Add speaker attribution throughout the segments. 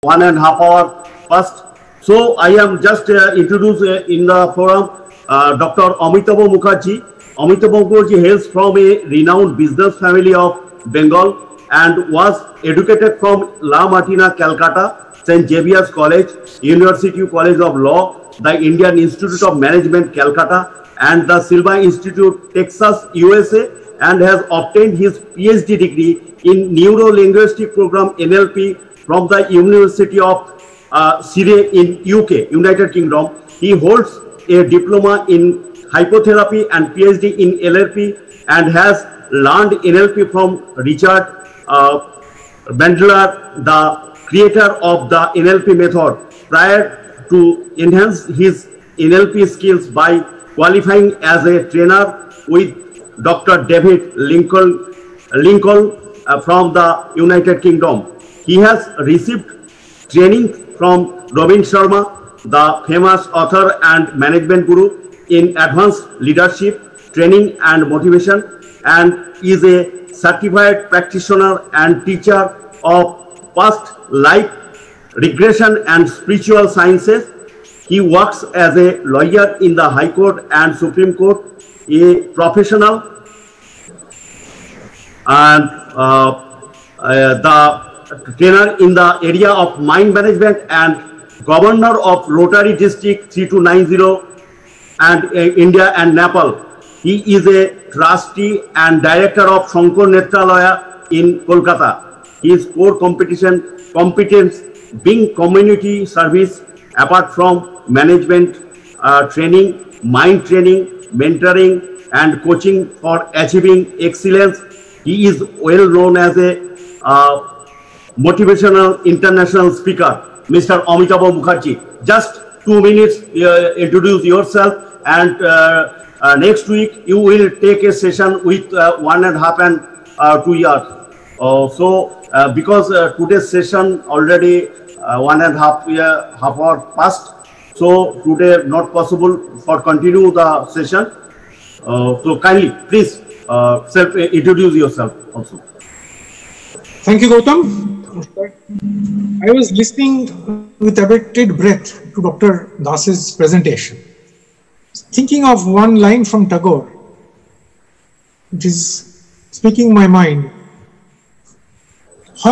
Speaker 1: 1.5 hour first. So I am just introduced in the forum Dr. Amitava Mukherjee. Amitava Mukherjee hails from a renowned business family of Bengal and was educated from La Martina, Calcutta, St. Xavier's College, University College of Law, the Indian Institute of Management, Calcutta, and the Silva Institute, Texas, USA, and has obtained his PhD degree in Neuro-Linguistic Program NLP from the University of Surrey in UK, United Kingdom. He holds a diploma in hypnotherapy and PhD in LLP and has learned NLP from Richard Bandler, the creator of the NLP method, prior to enhance his NLP skills by qualifying as a trainer with Dr. David Lincoln from the United Kingdom. He has received training from Robin Sharma, the famous author and management guru in advanced leadership, training and motivation, and is a certified practitioner and teacher of past life regression and spiritual sciences. He works as a lawyer in the High Court and Supreme Court, a professional, and the trainer in the area of mind management and governor of Rotary District 3290 and India and Nepal. He is a trustee and director of Shankar Netralaya in Kolkata. His core competence being community service, apart from management training, mind training, mentoring, and coaching for achieving excellence. He is well known as a motivational international speaker. Mr. Amitava Mukherjee, just 2 minutes, introduce yourself, and next week you will take a session with 1.5 and 2 years. Because today's session already 1.5 hour passed, so today not possible for continue the session. So kindly, please introduce yourself also.
Speaker 2: Thank you, Gautam. I was listening with abated breath to Dr. Das's presentation, thinking of one line from Tagore, which is speaking my mind. We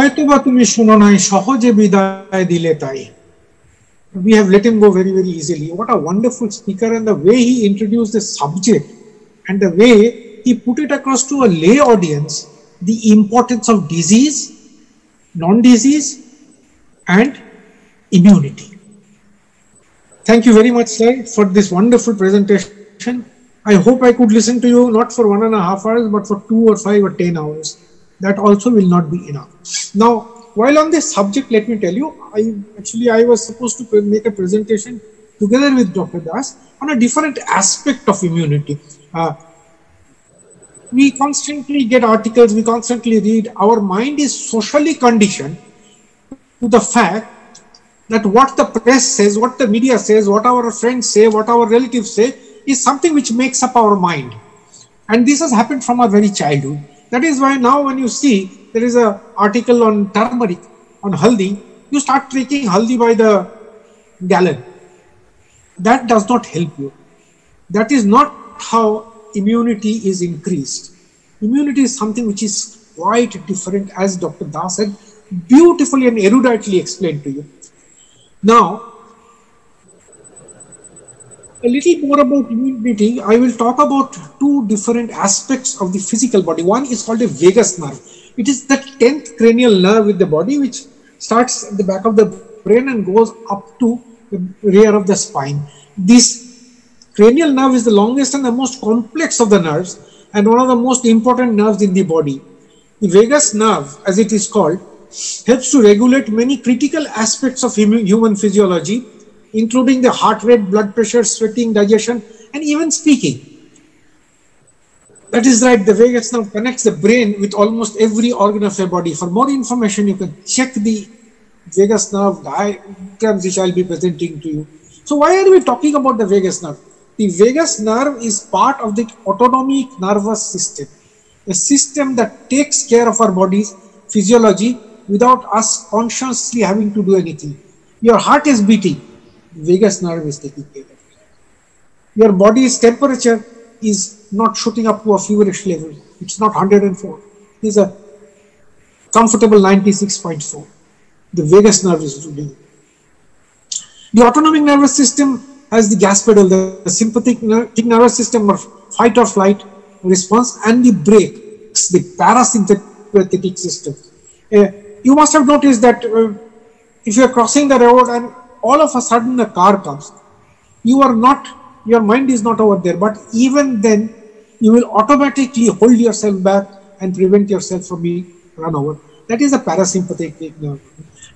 Speaker 2: have let him go very, very easily. What a wonderful speaker, and the way he introduced the subject and the way he put it across to a lay audience, the importance of disease, non-disease, and immunity. Thank you very much, sir, for this wonderful presentation. I hope I could listen to you not for 1.5 hours, but for 2 or 5 or 10 hours. That also will not be enough. Now, while on this subject, let me tell you, I was supposed to make a presentation together with Dr. Das on a different aspect of immunity. We constantly get articles, we constantly read. Our mind is socially conditioned to the fact that what the press says, what the media says, what our friends say, what our relatives say is something which makes up our mind. And this has happened from our very childhood. That is why now when you see there is an article on turmeric, on haldi, you start taking haldi by the gallon. That does not help you. That is not how immunity is increased. Immunity is something which is quite different, as Dr. Das said, beautifully and eruditely explained to you. Now, a little more about immunity. I will talk about 2 different aspects of the physical body. One is called a vagus nerve. It is the 10th cranial nerve with the body, which starts at the back of the brain and goes up to the rear of the spine. This cranial nerve is the longest and the most complex of the nerves, and one of the most important nerves in the body. The vagus nerve, as it is called, helps to regulate many critical aspects of human physiology, including the heart rate, blood pressure, sweating, digestion, and even speaking. That is right, the vagus nerve connects the brain with almost every organ of your body. For more information, you can check the vagus nerve diagrams which I will be presenting to you. So why are we talking about the vagus nerve? The vagus nerve is part of the autonomic nervous system, a system that takes care of our body's physiology without us consciously having to do anything. Your heart is beating, vagus nerve is taking care of it. Your body's temperature is not shooting up to a feverish level. It's not 104. It's a comfortable 96.4. The vagus nerve is doing it. The autonomic nervous system has the gas pedal, the sympathetic nervous system or fight or flight response, and the brakes, the parasympathetic system. You must have noticed that if you are crossing the road and all of a sudden a car comes, your mind is not over there, but even then you will automatically hold yourself back and prevent yourself from being run over. That is the parasympathetic nerve.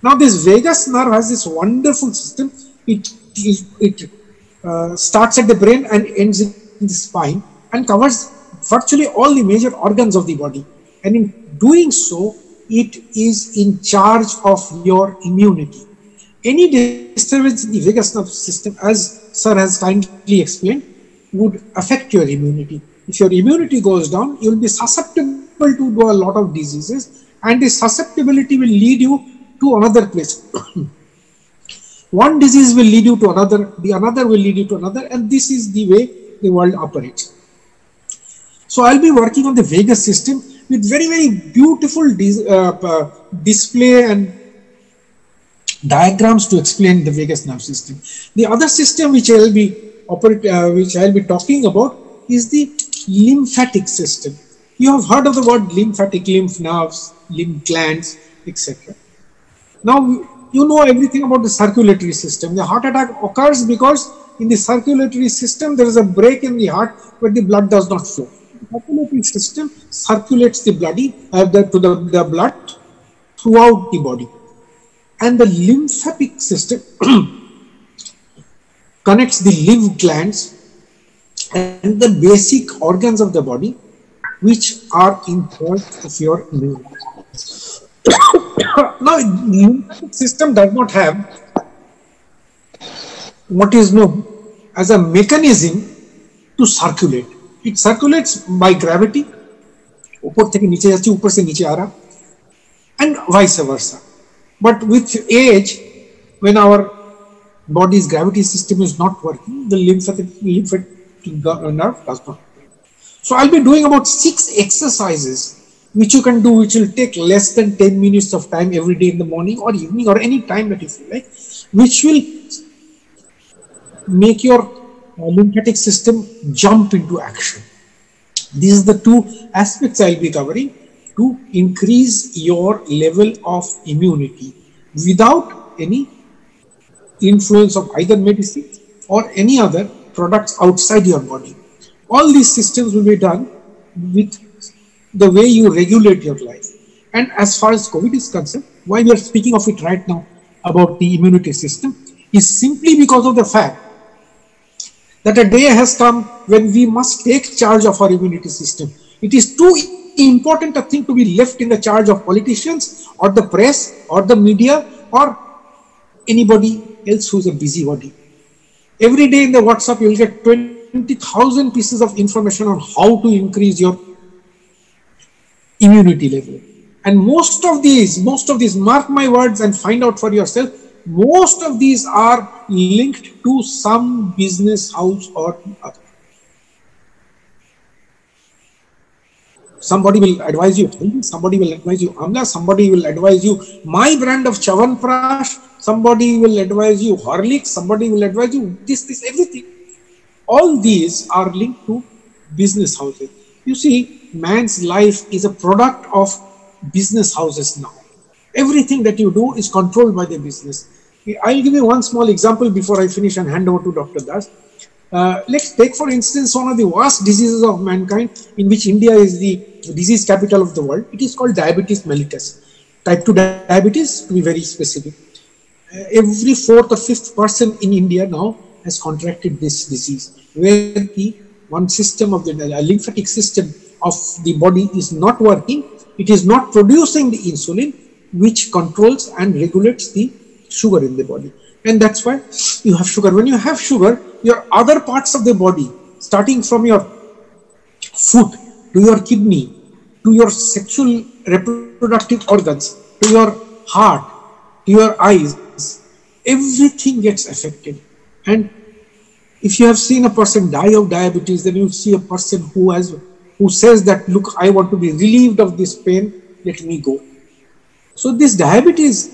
Speaker 2: Now this vagus nerve has this wonderful system. It starts at the brain and ends in the spine and covers virtually all the major organs of the body. And in doing so, it is in charge of your immunity. Any disturbance in the vagus nerve system, as Sir has kindly explained, would affect your immunity. If your immunity goes down, you will be susceptible to do a lot of diseases, and this susceptibility will lead you to another place. One disease will lead you to another, the another will lead you to another, and this is the way the world operates. So I'll be working on the vagus system with very, very beautiful display and diagrams to explain the vagus nerve system. The other system which I'll be talking about is the lymphatic system. You have heard of the word lymphatic, lymph nerves, lymph glands, etc. Now you know everything about the circulatory system. The heart attack occurs because in the circulatory system there is a break in the heart where the blood does not flow. The circulatory system circulates the blood throughout the body. And the lymphatic system connects the lymph glands and the basic organs of the body which are in charge of your immunity. Now, the lymphatic system does not have what is known as a mechanism to circulate. It circulates by gravity, and vice versa. But with age, when our body's gravity system is not working, the lymphatic nerve does not. So I'll be doing about 6 exercises which you can do, which will take less than 10 minutes of time every day in the morning or evening or any time that you feel like, which will make your lymphatic system jump into action. These are the 2 aspects I'll be covering to increase your level of immunity without any influence of either medicine or any other products outside your body. All these systems will be done with the way you regulate your life. And as far as COVID is concerned, why we are speaking of it right now about the immunity system is simply because of the fact that a day has come when we must take charge of our immunity system. It is too important a thing to be left in the charge of politicians or the press or the media or anybody else who's a busybody. Every day in the WhatsApp you will get 20,000 pieces of information on how to increase your immunity level. And most of these, mark my words and find out for yourself, most of these are linked to some business house or other. Somebody will advise you, somebody will advise you Amla, somebody will advise you my brand of Chyawanprash, somebody will advise you Horlicks, somebody will advise you this, everything. All these are linked to business houses. You see, man's life is a product of business houses now. Everything that you do is controlled by the business. I'll give you one small example before I finish and hand over to Dr. Das. Let's take, for instance, one of the worst diseases of mankind, in which India is the disease capital of the world. It is called diabetes mellitus. Type 2 diabetes, to be very specific. Every 4th or 5th person in India now has contracted this disease, where the one system of the lymphatic system of the body is not working. It is not producing the insulin, which controls and regulates the sugar in the body. And that's why you have sugar. When you have sugar, your other parts of the body, starting from your foot to your kidney, to your sexual reproductive organs, to your heart, to your eyes, everything gets affected. And if you have seen a person die of diabetes, then you see a person who says that, look, I want to be relieved of this pain, let me go. So this diabetes,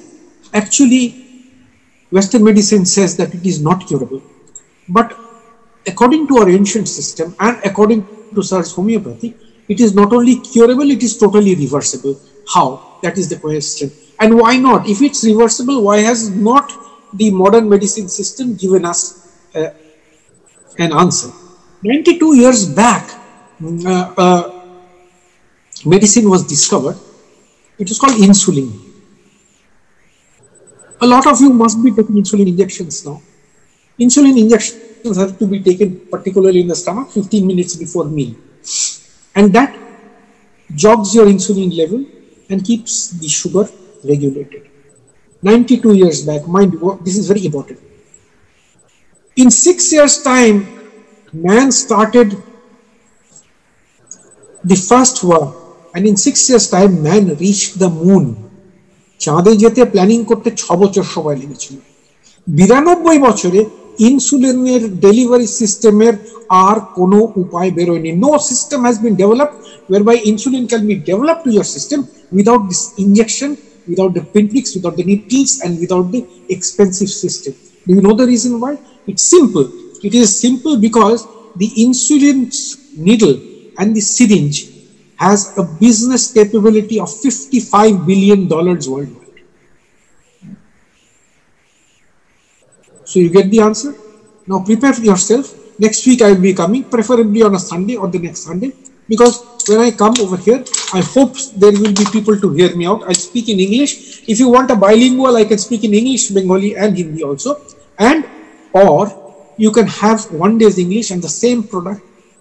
Speaker 2: actually, Western medicine says that it is not curable. But according to our ancient system and according to Sir's homeopathy, it is not only curable, it is totally reversible. How? That is the question. And why not? If it's reversible, why has not the modern medicine system given us an answer? 92 years back, medicine was discovered. It is called insulin. A lot of you must be taking insulin injections now. Insulin injections have to be taken particularly in the stomach 15 minutes before meal. And that jogs your insulin level and keeps the sugar regulated. 92 years back, mind you, this is very important. In 6 years' time, man started the first war, and in 6 years' time, man reached the moon. চাঁদে যেতে planning করতে 6 বছর সময় লেগেছিল। 92 বছরে ইনসুলিনের delivery সিস্টেমের আর কোনো উপায় বেরোয়নি। No system has been developed whereby insulin can be developed to your system without this injection, without the pinpricks, without the needles, and without the expensive system. Do you know the reason why? It's simple. It is simple because the insulin needle and the syringe has a business capability of $55 billion worldwide. So you get the answer? Now prepare yourself. Next week I will be coming, preferably on a Sunday or the next Sunday, because when I come over here, I hope there will be people to hear me out. I speak in English. If you want a bilingual, I can speak in English, Bengali and Hindi also. And or you can have one day's English and the same product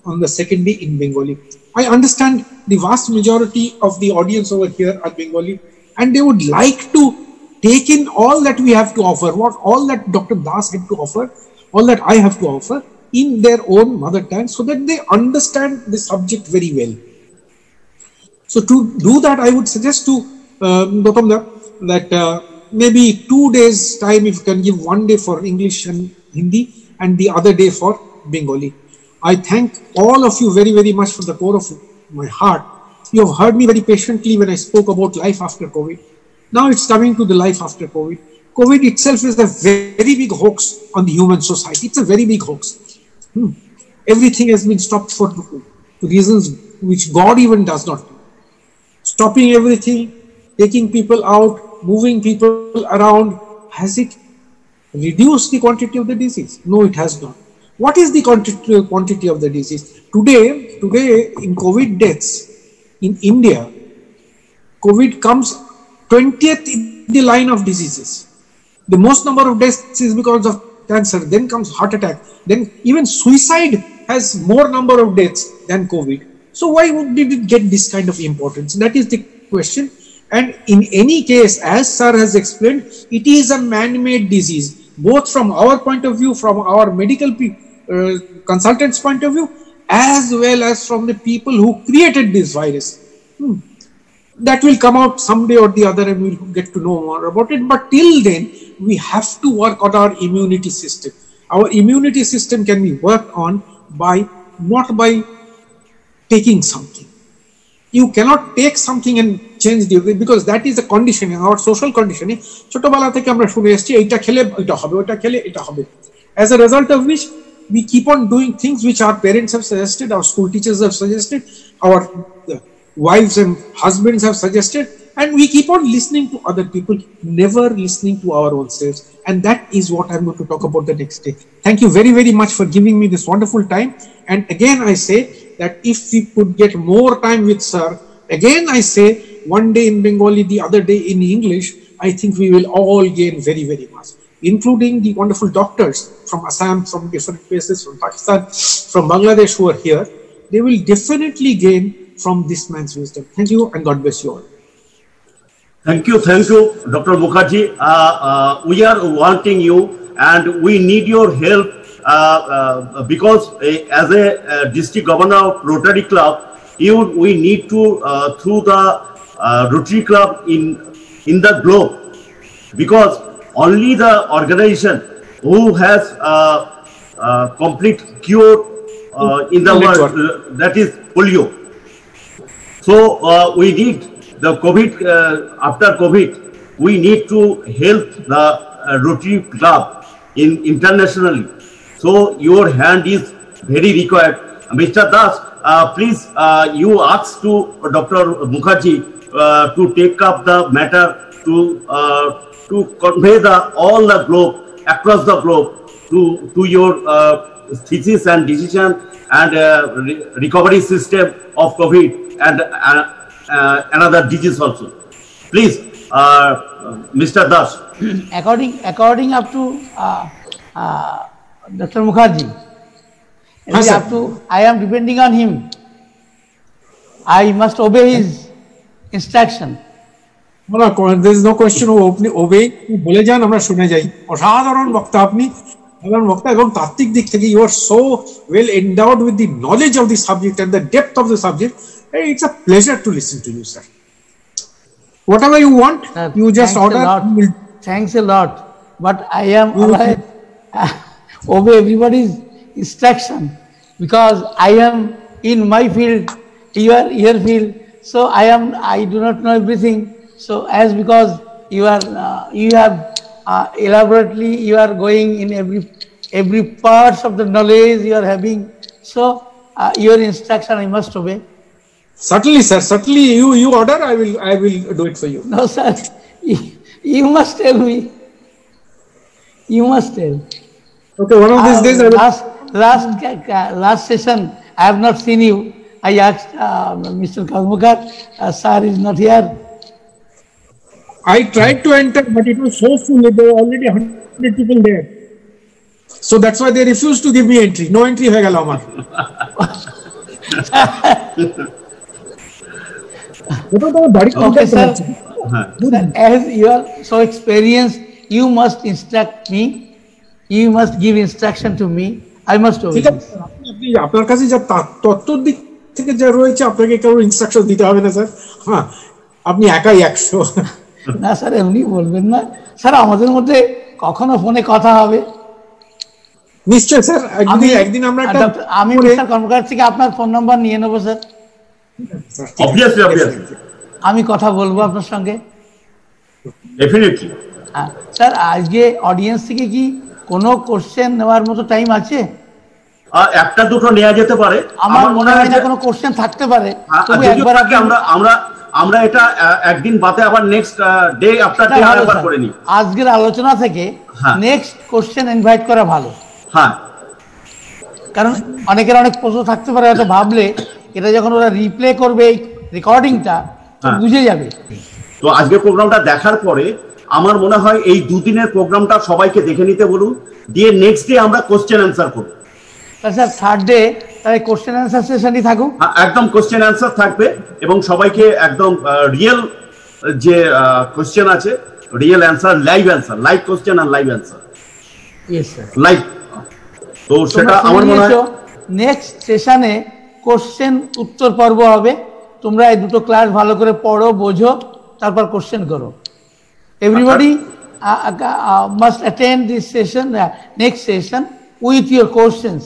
Speaker 2: on the second day in Bengali. I understand the vast majority of the audience over here are Bengali, and they would like to take in all that we have to offer, all that Dr. Das had to offer, all that I have to offer in their own mother tongue, so that they understand the subject very well. So to do that, I would suggest to Gautam that maybe 2 days time, if you can give 1 day for English and Hindi and the other day for Bengali. I thank all of you very, very much from the core of my heart. You have heard me very patiently when I spoke about life after COVID. Now it's coming to the life after COVID. COVID itself is a very big hoax on the human society. It's a very big hoax. Everything has been stopped for reasons which God even does not do. Stopping everything, taking people out, moving people around, has it reduced the quantity of the disease? No, it has not. What is the quantity of the disease? Today in COVID deaths in India, COVID comes 20th in the line of diseases. The most number of deaths is because of cancer, then comes heart attack, then even suicide has more number of deaths than COVID. So why did it get this kind of importance? That is the question. And in any case, as Sir has explained, it is a man-made disease, both from our point of view, from our medical consultants' point of view, as well as from the people who created this virus. That will come out someday or the other, and we'll get to know more about it. But till then, we have to work on our immunity system. Our immunity system can be worked on not by taking something. You cannot take something and change the, because that is a conditioning, our social conditioning. ছোটবেলা থেকে আমরা শুনে এসেছি এইটা খেলে এটা হবে, ওটা খেলে এটা হবে. As a result of which, we keep on doing things which our parents have suggested, our school teachers have suggested, our wives and husbands have suggested, and we keep on listening to other people, never listening to our own selves. And that is what I'm going to talk about the next day. Thank you very, very much for giving me this wonderful time. And again, I say that if we could get more time with Sir, again, I say one day in Bengali, the other day in English, I think we will all gain very, very much, including the wonderful doctors from Assam, from different places, from Pakistan, from Bangladesh who are here. They will definitely gain from this man's wisdom. Thank you, and God bless you all.
Speaker 1: Thank you, Dr. Mukherjee. We are wanting you, and we need your help because as a district governor of Rotary Club, we need to through the Rotary Club in the globe, because only the organization who has complete cure in the world, that is polio. So we need the COVID, after COVID, we need to help the Rotary Club internationally. So your hand is very required. Mr. Das, please, you ask to Dr. Mukherjee to take up the matter to convey all the globe, across the globe, to your thesis and decision and recovery system of COVID and another disease also. Please, Mr. Das.
Speaker 3: According up to Dr. Mukherjee, I am depending on him. I must obey his instruction.
Speaker 2: There is no question of obey. বলে যান আমরা শুনে যাই। অসাধারণ বক্তা আপনি, সাধারণ বক্তা এবং তাত্ত্বিক দিক থেকে you are so well endowed with the knowledge of the subject and the depth of the subject. It's a pleasure to listen to you, sir. Whatever you want, you just order.
Speaker 3: Thanks a lot. But I am always obey everybody's instruction, because I am in my field, you are your field. So I do not know everything. So because you have elaborately, you are going in every parts of the knowledge you are having. So your instruction I must obey.
Speaker 2: Certainly, sir. Certainly, you order. I will do it for you.
Speaker 3: No, sir. You must tell me. You must tell.
Speaker 2: Okay. One of these days, I will.
Speaker 3: Last session, I have not seen you. I asked Mr. Kalmukar, sir is not here.
Speaker 2: I tried to enter, but it was so full. There were already 100 people there. So that's why they refused to give me entry. No entry হয়ে গেল আমার।
Speaker 3: Okay, sir. As you are so experienced, you must instruct me. You must give instruction to me. I must obey.
Speaker 2: আপনার কাছে যা তত্ত্ব দিক থেকে যা রয়েছে, আপনাকে কারো ইনস্ট্রাকশন দিতে হবে না স্যার। হ্যাঁ, আপনি একাই 100।
Speaker 3: না স্যার, এমনি বলবেন না স্যার, আমাদের মধ্যে কখনো ফোনে কথা হবে।
Speaker 2: নিশ্চয় স্যার, একদিন আমরা
Speaker 3: আমি মিস্টার কর্মকার থেকে আপনার ফোন নাম্বার নিয়ে নেবো স্যার। আমি কথা বলবো আপনার সঙ্গে
Speaker 1: ডেফিনেটলি।
Speaker 3: স্যার, আজকে অডিয়েন্স থেকে কি কোনো কোশ্চেন নেওয়ার মতো টাইম আছে?
Speaker 1: একটা দুটো নেওয়া যেতে পারে।
Speaker 3: আমার মনে হয় না কোনো কোশ্চেন থাকতে পারে। তবে একবার
Speaker 1: আমরা এটা একদিন বাদে আবার নেক্সট ডে আফটার ডে আবার করে নিই।
Speaker 3: আজকের আলোচনা থেকে নেক্সট কোশ্চেন ইনভাইট করা ভালো।
Speaker 1: হ্যাঁ,
Speaker 3: কারণ অনেকের অনেক প্রশ্ন থাকতে পারে, হয়তো ভাবলে এটা যখন ওরা রিপ্লে করবে এই রেকর্ডিংটা বুঝে যাবে।
Speaker 1: তো আজকের প্রোগ্রামটা দেখার পরে আমার মনে হয় এই দুদিনের প্রোগ্রামটা সবাইকে দেখে নিতে বলুন, দিয়ে নেক্সট ডে আমরা কোশ্চেন অ্যান্সার করব।
Speaker 3: স্যার, থার্ড ডে তাহলে কোশ্চেন অ্যান্সার সেশনই থাকুক।
Speaker 1: একদম কোশ্চেন অ্যান্সার থাকবে এবং সবাইকে একদম রিয়েল যে কোশ্চেন আছে, রিয়েল অ্যান্সার, লাইভ কোশ্চেন আর live answer.
Speaker 3: Yes sir,
Speaker 1: live. তো সেটা আমার মনে হয়
Speaker 3: নেক্সট সেশনে কোশ্চেন উত্তর পর্ব হবে। তোমরা এই দুটো ক্লাস ভালো করে পড়ো, বোঝো, তারপর কোশ্চেন করো। Everybody must attend this session, next session with your questions.